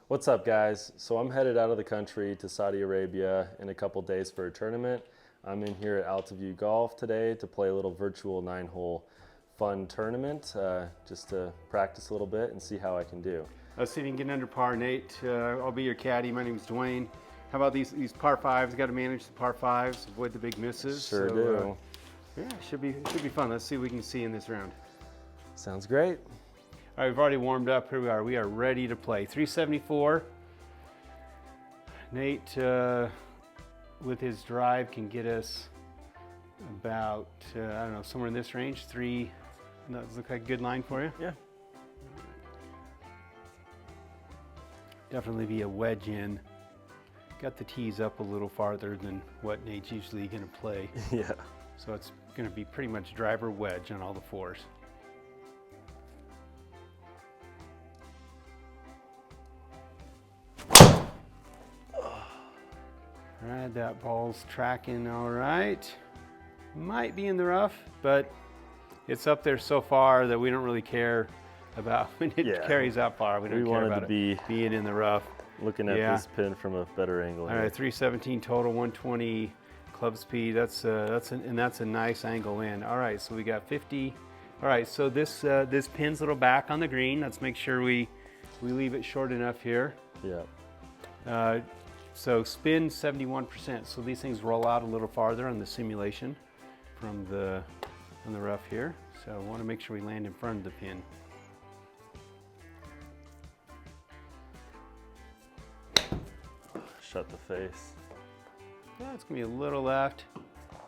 What's up, guys? So I'm headed out of the country to Saudi Arabia in a couple days for a tournament. I'm in here at Alta Golf today to play a little virtual 9-hole fun tournament, just to practice a little bit and see how I can do. Let's see if you can get under par, Nate. I'll be your caddy. My name's Dwayne. How about these par fives? Got to manage the par fives, avoid the big misses. Sure do. Yeah, should be fun. Let's see what we can see in this round. Sounds great. All right, we've already warmed up. Here we are. We are ready to play. 374. Nate, with his drive, can get us about, I don't know, somewhere in this range. Three. Does that look like a good line for you? Yeah. Definitely be a wedge in. Got the tees up a little farther than what Nate's usually going to play. Yeah. So it's going to be pretty much driver wedge on all the fours. All right, that ball's tracking all right. Might be in the rough, but it's up there so far that we don't really care about when it carries that far. We don't care about it being in the rough. Looking at this pin from a better angle. All right, 317 total, 120 club speed. That's a nice angle in. All right, so we got 50. All right, so this pin's a little back on the green. Let's make sure we leave it short enough here. Yeah. So spin 71%. So these things roll out a little farther on the simulation from the rough here. So I want to make sure we land in front of the pin. Shut the face. Yeah, it's gonna be a little left.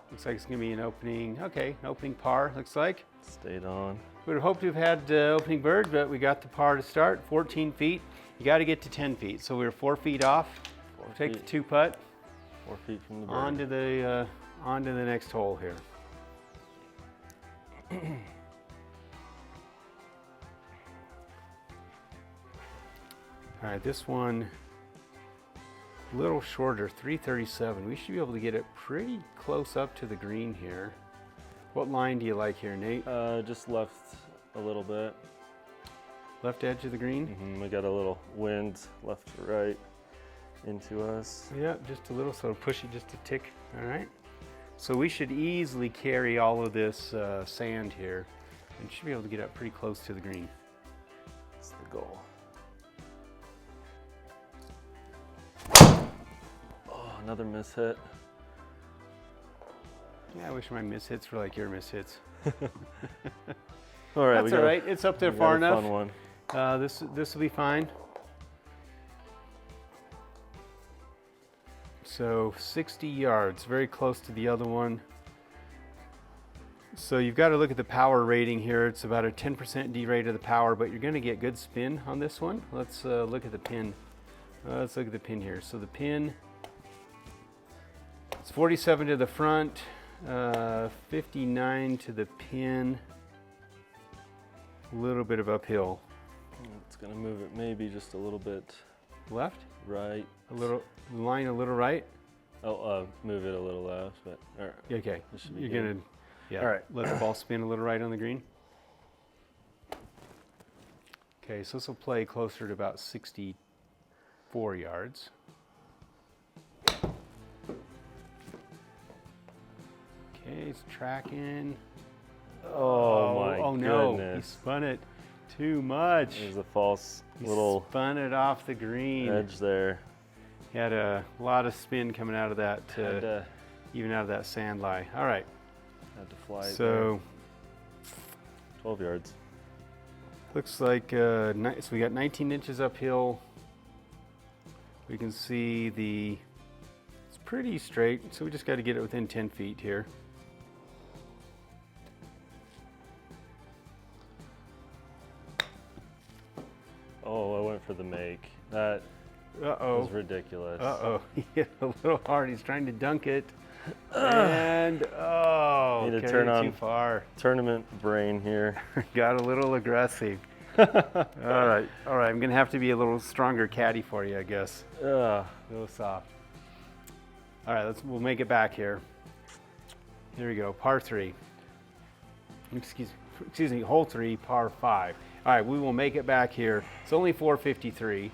Looks like it's gonna be an opening. Okay, an opening par. Looks like. Stayed on. We would have hoped to have had opening bird, but we got the par to start. 14 feet. You got to get to 10 feet. So we were 4 feet off. We'll take the 2-putt. 4 feet from the bird. Onto the next hole here. All right, this one a little shorter, 337. We should be able to get it pretty close up to the green here. What line do you like here, Nate? Just left a little bit. Left edge of the green? Mm-hmm. We got a little wind left to right into us. Yeah, just a little, so push it just a tick. All right. So we should easily carry all of this sand here and should be able to get up pretty close to the green. That's the goal. Oh, another miss hit. Yeah, I wish my miss hits were like your miss hits. All right, that's all right. It's up there far enough. Fun one. This will be fine. So 60 yards, very close to the other one. So you've got to look at the power rating here. It's about a 10% derate of the power, but you're going to get good spin on this one. Let's look at the pin. Let's look at the pin here. So the pin, it's 47 to the front, 59 to the pin. A little bit of uphill. It's going to move it maybe just a little bit left, right. A little line, a little right. Oh, move it a little left, but all right. Okay, you're gonna, yeah. All right, let the ball spin a little right on the green. Okay, so this will play closer to about 64 yards. Okay, it's tracking. Oh my no, goodness. He spun it too much. There's a false He little spun it off the green. edge there. He had a lot of spin coming out of that, even out of that sand lie. All right. Had to fly. So 12 yards. looks like so we got 19 inches uphill. We can see it's pretty straight, so we just got to get it within 10 feet here. Oh, I went for the make. That was ridiculous. He hit a little hard. He's trying to dunk it. And need to turn on too far. Tournament brain here. Got a little aggressive. All right. I'm gonna have to be a little stronger caddy for you, I guess. A little soft. All right, we'll make it back here. Here we go, par 3. Excuse me, hole 3, par 5. All right, we will make it back here. It's only 453.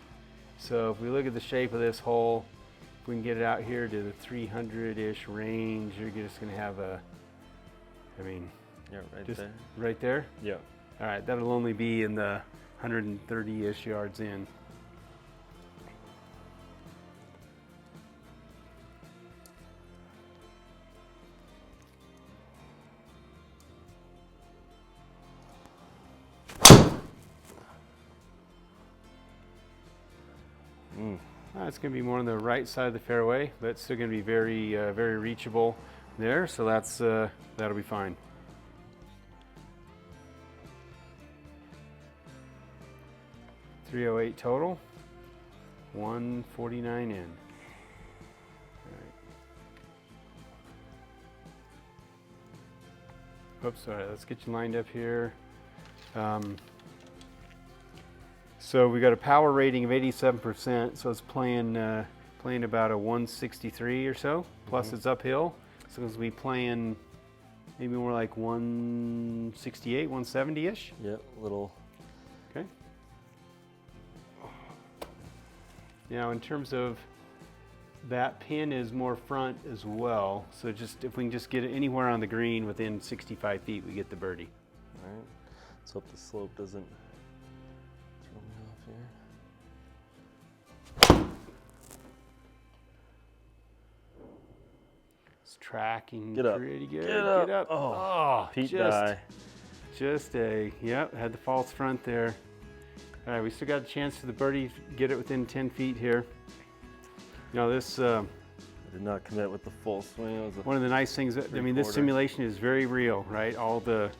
So if we look at the shape of this hole, if we can get it out here to the 300-ish range, you're just going to have a, I mean, Yeah, right just there. right there? Yeah. All right, that'll only be in the 130-ish yards in. It's going to be more on the right side of the fairway, but it's still going to be very, very reachable there. So that's that'll be fine. .308 total, 149 in. All right. Oops, all right. Let's get you lined up here. So we got a power rating of 87%, so it's playing about a 163 or so. Plus it's uphill, so it's gonna be playing maybe more like 168, 170-ish. Yep, little. Okay. Now in terms of that pin is more front as well, so just if we can just get it anywhere on the green within 65 feet, we get the birdie. All right. Let's hope the slope doesn't throw me off here. It's tracking Get up. pretty good. Get up. Get up. Oh, Pete die. Just yep, had the false front there. All right, we still got a chance for the birdie to get it within 10 feet here. Now this, I did not commit with the full swing. It was one of the nice things, I mean, this simulation is very real, right? All the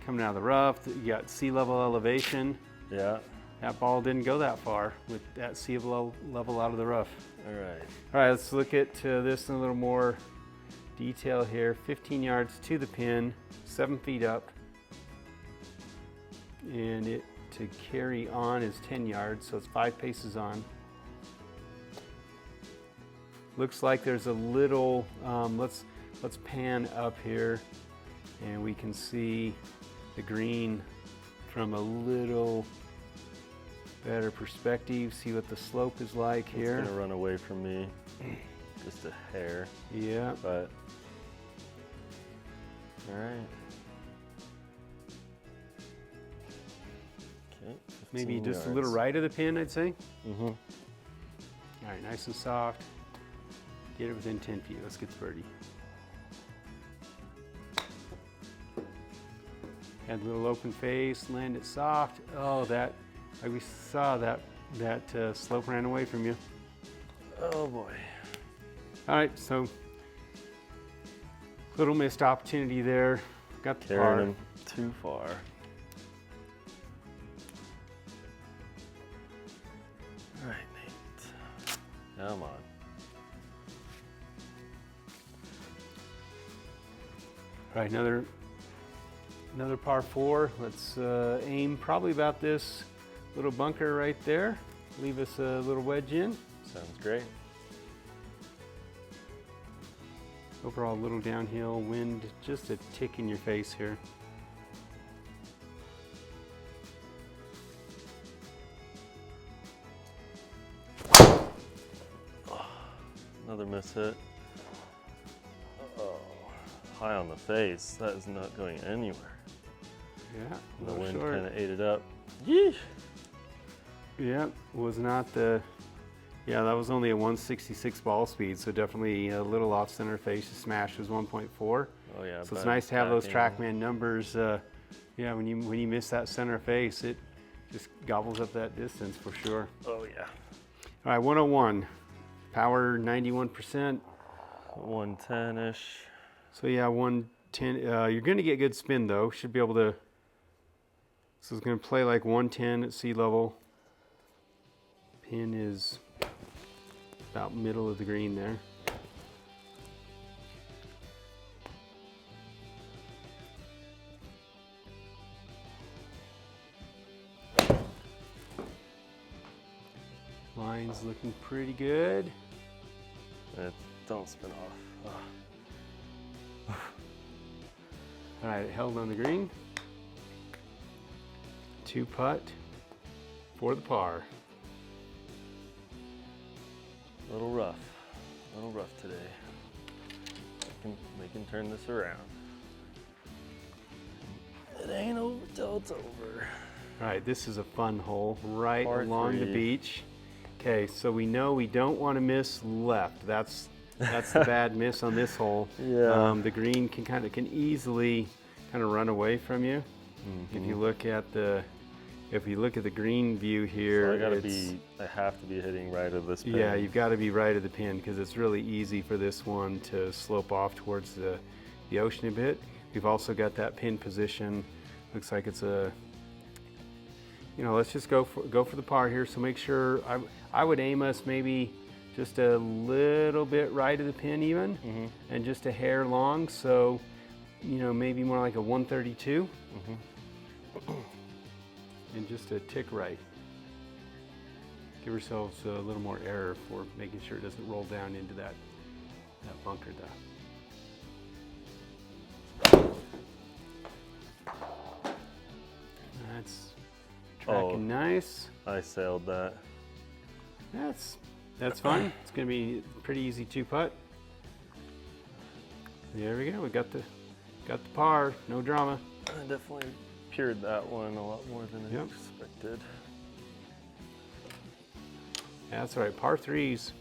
coming out of the rough, you got sea level elevation. Yeah. That ball didn't go that far with that sea level out of the rough. All right. All right, let's look at this in a little more detail here. 15 yards to the pin, 7 feet up. And it to carry on is 10 yards, so it's 5 paces on. Looks like there's a little, let's pan up here and we can see the green from a little better perspective, see what the slope is like here. It's gonna run away from me, just a hair. Yeah. But, all right. Okay. Maybe just yards. a little right of the pin, I'd say. Mm-hmm. All right, nice and soft. Get it within 10 feet. Let's get the birdie. Had a little open face, land it soft. Oh, that, like we saw that slope ran away from you. Oh boy. All right, so little missed opportunity there. Got the par. Carrying him too far. All right, Nate. Come on. All right, another par 4. Let's aim probably about this little bunker right there. Leave us a little wedge in. Sounds great. Overall, a little downhill, wind just a tick in your face here. Another miss hit. Oh, high on the face. That is not going anywhere. Yeah, The wind short. kind of ate it up. Yeesh. Yeah, was not the. Yeah, that was only a 166 ball speed, so definitely a little off center face. The smash was 1.4. Oh yeah. So it's nice to have those Trackman numbers. Yeah, when you miss that center face, it just gobbles up that distance for sure. Oh yeah. All right, 101, power 91%. 110-ish. So yeah, 110. You're going to get good spin though. Should be able to. So it's going to play like 110 at sea level. Pin is about middle of the green there. Line's looking pretty good. Don't spin off. All right, it held on the green. 2 putt for the par. A little rough today. We can turn this around. It ain't over till it's over. All right, this is a fun hole right Par along the 3. beach. Okay, so we know we don't want to miss left. That's the bad miss on this hole. Yeah. The green can easily kind of run away from you. If you look at the green view here, I have to be hitting right of this pin. yeah, you've got to be right of the pin because it's really easy for this one to slope off towards the ocean a bit. We've also got that pin position. Looks like it's a, let's just go for the par here. So make sure, I would aim us maybe just a little bit right of the pin even, and just a hair long. So, maybe more like a 132. And just a tick right. Give ourselves a little more error for making sure it doesn't roll down into that bunker there. That's tracking nice. I sailed that. That's fine. It's gonna be a pretty easy 2-putt. There we go. We got the par. No drama. I definitely pured that one a lot more than I expected. That's right. Par 3s.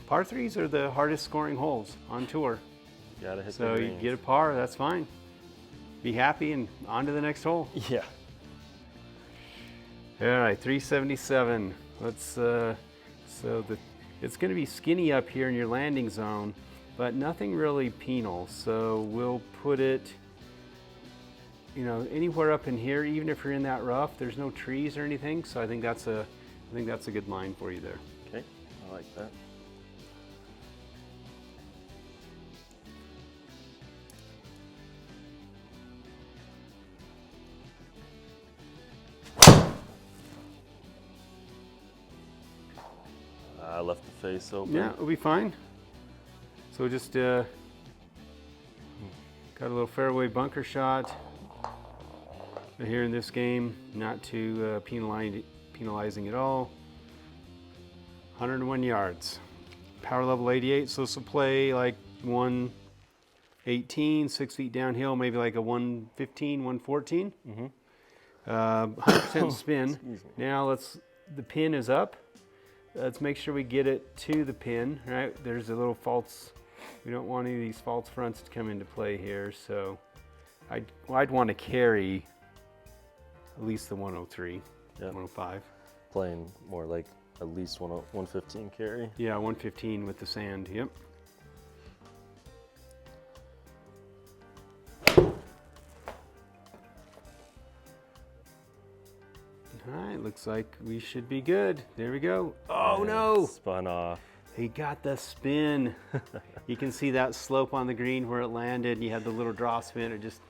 Par 3s are the hardest scoring holes on tour. You gotta hit the So you greens. get a par, that's fine. Be happy and on to the next hole. Yeah. All right, 377. Let's it's going to be skinny up here in your landing zone, but nothing really penal. So we'll put it, anywhere up in here. Even if you're in that rough, there's no trees or anything. So I think that's a good line for you there. Okay, I like that. I left the face open. Yeah, it'll be fine. So just got a little fairway bunker shot. But here in this game, not too penalizing at all. 101 yards. Power level 88, so this will play like 118, 6 feet downhill, maybe like a 115, 114. 100% spin. Now the pin is up. Let's make sure we get it to the pin, right? There's a little false, we don't want any of these false fronts to come into play here, so I'd want to carry at least the 103, 105. Playing more like at least 115 carry. Yeah, 115 with the sand, yep. All right, looks like we should be good. There we go. Oh no! Spun off. He got the spin. You can see that slope on the green where it landed. You had the little draw spin. It just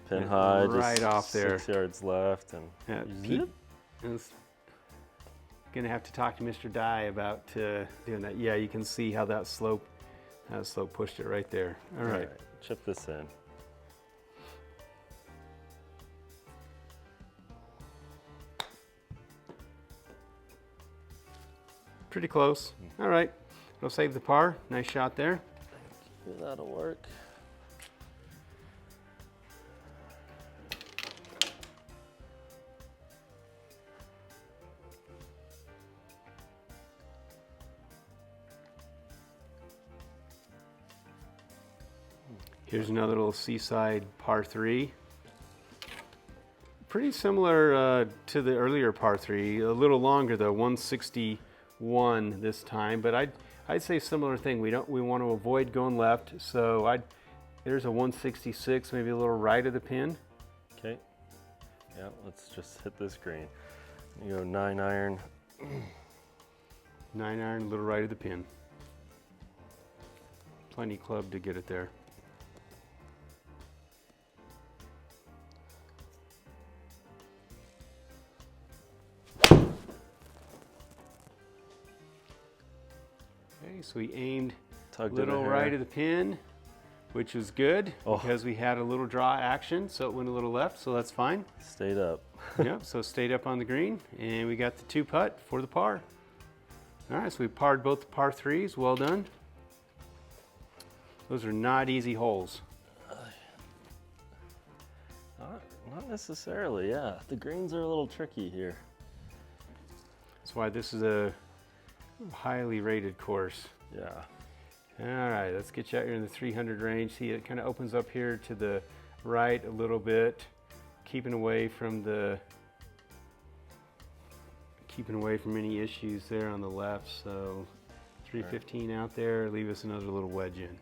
Pin high, right just off there. 6 yards left, and Pete is gonna have to talk to Mr. Dye about doing that. Yeah, you can see how that slope pushed it right there. All right. Chip this in. Pretty close. All right, we'll save the par. Nice shot there. That'll work. Here's another little seaside par 3. Pretty similar to the earlier par 3. A little longer though, 161 this time. But I'd say similar thing. We want to avoid going left. So there's a 166, maybe a little right of the pin. Okay. Yeah, let's just hit this green. You go 9 iron. 9 iron, a little right of the pin. Plenty club to get it there. Okay, so we aimed a little right of the pin, which was good because we had a little draw action, so it went a little left, so that's fine. Stayed up. Yep, so stayed up on the green, and we got the 2-putt for the par. All right, so we parred both the par threes. Well done. Those are not easy holes. Not necessarily, yeah. The greens are a little tricky here. That's why this is a highly rated course. Yeah. All right, let's get you out here in the 300 range. See, it kind of opens up here to the right a little bit, keeping away from any issues there on the left. So 315 out there, leave us another little wedge in.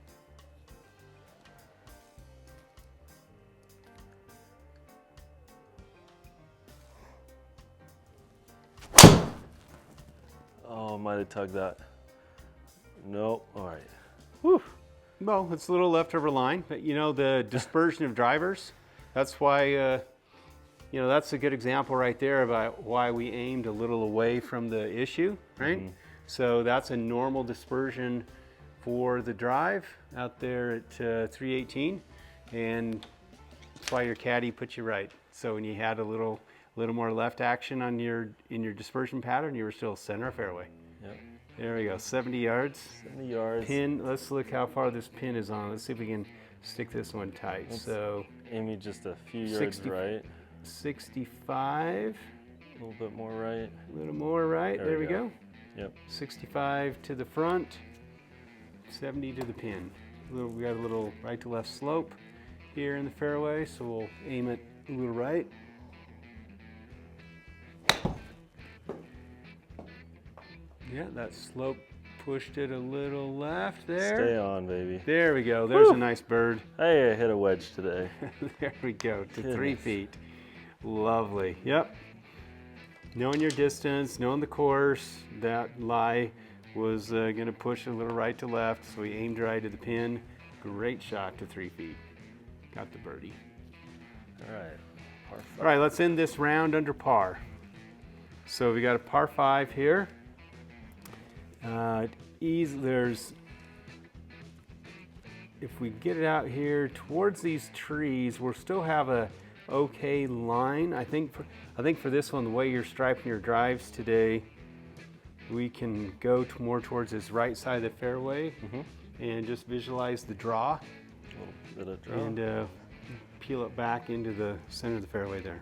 Oh, might have tugged that. Nope. All right. Whew. Well, it's a little leftover line, but you know, the dispersion of drivers, that's why, you know, that's a good example right there about why we aimed a little away from the issue, right? Mm-hmm. So that's a normal dispersion for the drive out there at 318, and that's why your caddy put you right. So when you had a little more left action on in your dispersion pattern, you were still center of fairway. Yep. There we go, 70 yards. 70 yards. Pin, let's look how far this pin is on. Let's see if we can stick this one tight. So Amy, just a few yards right. 65. A little bit more right. A little more right, there we go. Yep. 65 to the front, 70 to the pin. We got a little right to left slope here in the fairway, so we'll aim it a little right. Yeah, that slope pushed it a little left there. Stay on, baby. There we go. There's Woo! a nice bird. Hey, I hit a wedge today. There we go, to Goodness. 3 feet. Lovely. Yep. Knowing your distance, knowing the course, that lie was going to push a little right to left, so we aimed right at the pin. Great shot to 3 feet. Got the birdie. All right. Par 5. All right, let's end this round under par. So we got a par 5 here. If we get it out here towards these trees, we'll still have a okay line. I think for this one, the way you're striping your drives today, we can go more towards this right side of the fairway and just visualize the draw. A little bit of draw. And peel it back into the center of the fairway there.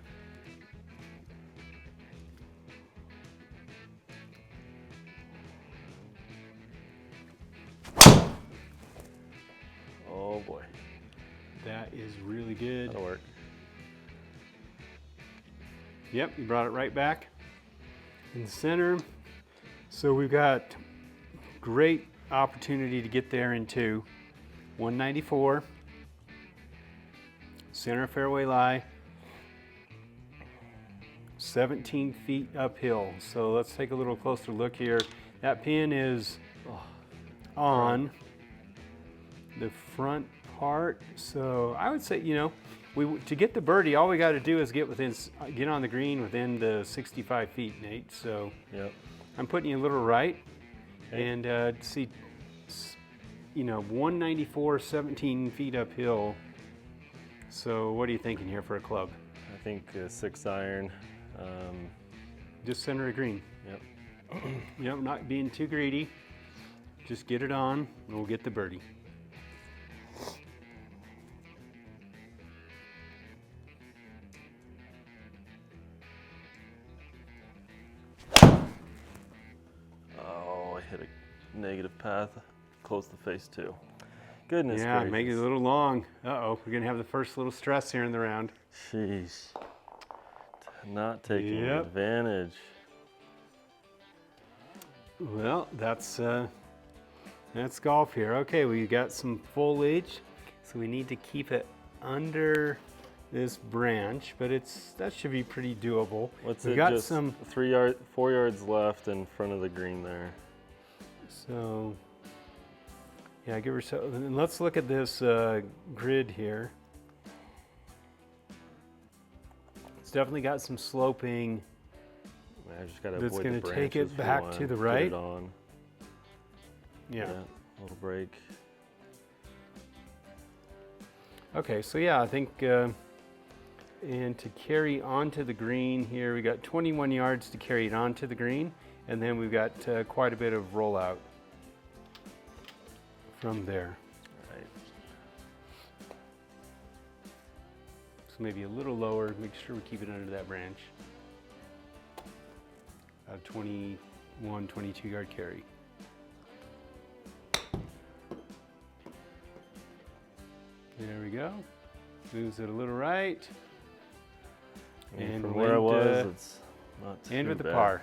Oh boy. That is really good. That'll work. Yep, you brought it right back in the center. So we've got great opportunity to get there into 194. Center fairway lie. 17 feet uphill. So let's take a little closer look here. That pin is on the front part. So I would say, you know, to get the birdie, all we got to do is get on the green within the 65 feet, Nate. So yep. I'm putting you a little right, okay. And see, you know, 194, 17 feet uphill. So what are you thinking here for a club? I think a 6 iron. Just center of green. Yep. Yep, not being too greedy. Just get it on, and we'll get the birdie. Oh, I hit a negative path. Close the face too. Goodness yeah, gracious. make it a little long. Uh-oh, we're gonna have the first little stress here in the round. Sheesh. Not taking Yep. advantage. Well, that's golf here. Okay, we got some foliage, so we need to keep it under this branch, but that should be pretty doable. What's we it? got Just some 4 yards left in front of the green there. So, yeah, give her so. And let's look at this grid here. It's definitely got some sloping. I just gotta That's avoid gonna the take branches it for back one. to the Get right. it on. Yeah. A little break. Okay, so yeah, I think, and to carry onto the green here, we got 21 yards to carry it onto the green, and then we've got quite a bit of rollout from there. Right. So maybe a little lower, make sure we keep it under that branch. 21, 22 yard carry. There we go. Moves it a little right. And from where I was, it's not too end with bad. the par.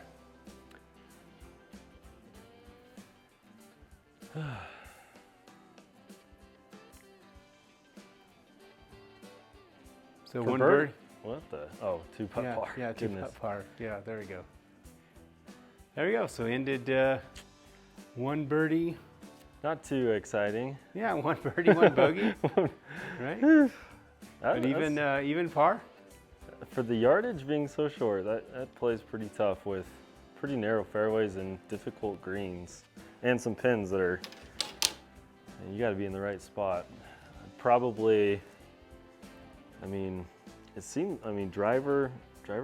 So For one bird? bird. What the? Oh, two putt Yeah, par. yeah, two Goodness. putt par. Yeah, there we go. There we go. So ended one birdie. Not too exciting. Yeah, one birdie, one bogey. Right? But even par. For the yardage being so short, that plays pretty tough with pretty narrow fairways and difficult greens, and some pins that are. You got to be in the right spot. Probably. I mean, it seemed. I mean, driver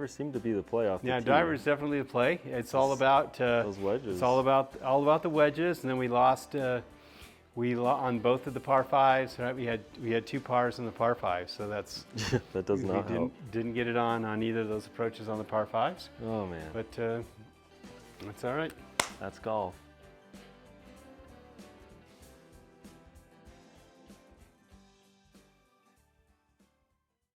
seemed to be the play off the Yeah, tee. driver's definitely the play. It's all about those wedges. It's all about the wedges, and then we lost. On both of the par fives. Right, we had two pars in the par fives, so that's that does not we help. didn't get it on either of those approaches on the par fives. Oh man, But that's all right. that's golf.